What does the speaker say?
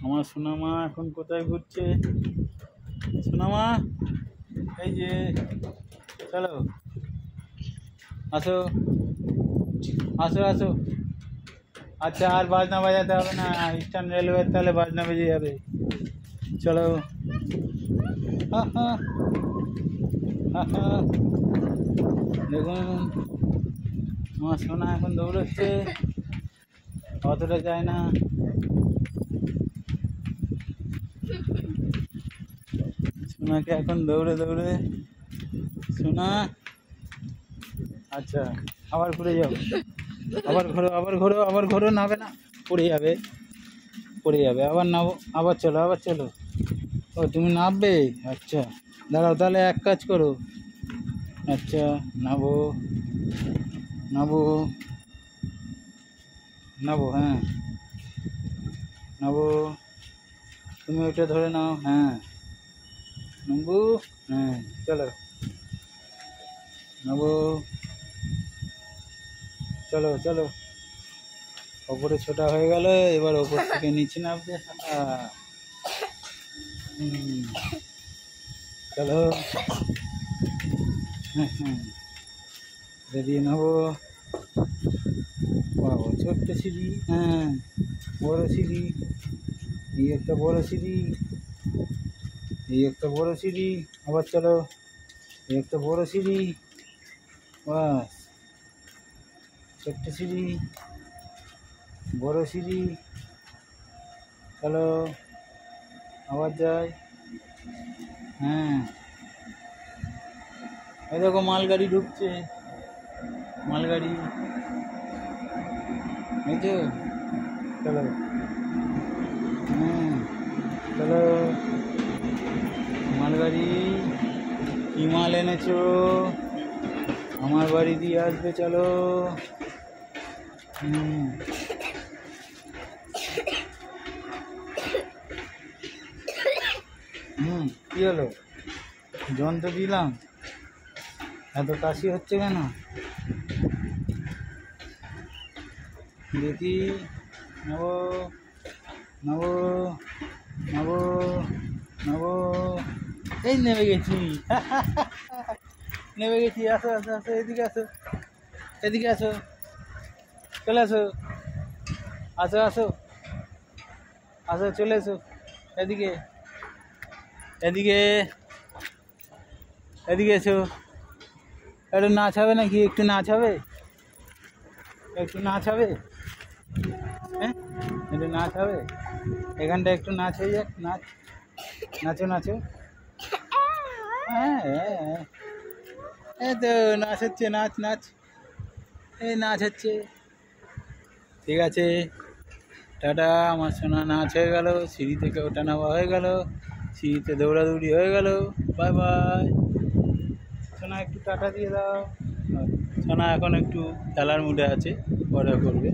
আমার সোনামা এখন কোথায় ঘুরছে? সোনামা, এই যে, চলো আসো আসো আসো। আচ্ছা, আর বাজনা বাজাতে হবে না, ইস্টার্ন রেলওয়ের তাহলে বাজনা বেজে যাবে। চলো। হা হা হা হা। দেখুন আমার সোনা এখন দৌড়চ্ছে, অতটা যায় না। সোনাকে এখন দৌড়ে দৌড়ে, সোনা আচ্ছা আবার ঘুরে যাও, আবার ঘোরো আবার ঘোরো আবার ঘোরো, নাবে না, পড়ে যাবে পড়ে যাবে, আবার নাবো, আবার চলো আবার চলো। ও তুমি নামবে, আচ্ছা দাঁড়াও তাহলে এক কাজ করো, আচ্ছা নাবো নাবো নাবো, হ্যাঁ নাবো, তুমি ওইটা ধরে নাও, হ্যাঁ নাবো, হ্যাঁ চলো নাবো, চলো চলো। ওপরে ছোটা হয়ে গেল, এবার ওপর থেকে নিচে নামবে। চলো, হ্যাঁ হ্যাঁ বেরিয়ে নেবো। বাবা ছোট্ট সিঁড়ি, হ্যাঁ বড় সিঁড়ি, এই একটা বড় সিঁড়ি, এই একটা বড় সিঁড়ি, আবার চলো, এই একটা বড় সিঁড়ি, বাস ছোট্ট সিঁড়ি, বড় সিঁড়ি, চলো আবার যাই, হ্যাঁ এই দেখো মালগাড়ি ঢুকছে, মালগাড়ি, এই তো, চলো, হ্যাঁ চলো, মালগাড়ি কি মাল এনেছো, আমার বাড়ি দিয়ে আসবে, চলো। কি হলো, যন্ত্র দিলাম, এত কাশি হচ্ছে কেন দেখি, নেবো নেবো নেবো নেবো, এই নেমে গেছি, নেমে গেছি, আসো আসো আসো, এদিকে আসো, এদিকে আসো, চলে আসো, আসো আসো আসো, চলে এসো এদিকে, এদিকে এদিকে এসো। একটু নাচ হবে নাকি, একটু নাচ হবে, একটু নাচ হবে, হ্যাঁ একটু নাচ হবে, এখানটা একটু নাচ হয়ে যাক, নাচ, নাচো নাচো, হ্যাঁ হ্যাঁ এই তো নাচ হচ্ছে, নাচ নাচ, এই নাচ হচ্ছে, ঠিক আছে টাটা। আমার সোনা নাচ হয়ে গেল, সিঁড়ি থেকে ওঠা নামা হয়ে গেল, সিঁড়িতে দৌড়াদৌড়ি হয়ে গেল, বাই বাই। সোনা একটু টাটা দিয়ে দাও। সোনা এখন একটু খেলার মুডে আছে, পরে করবে।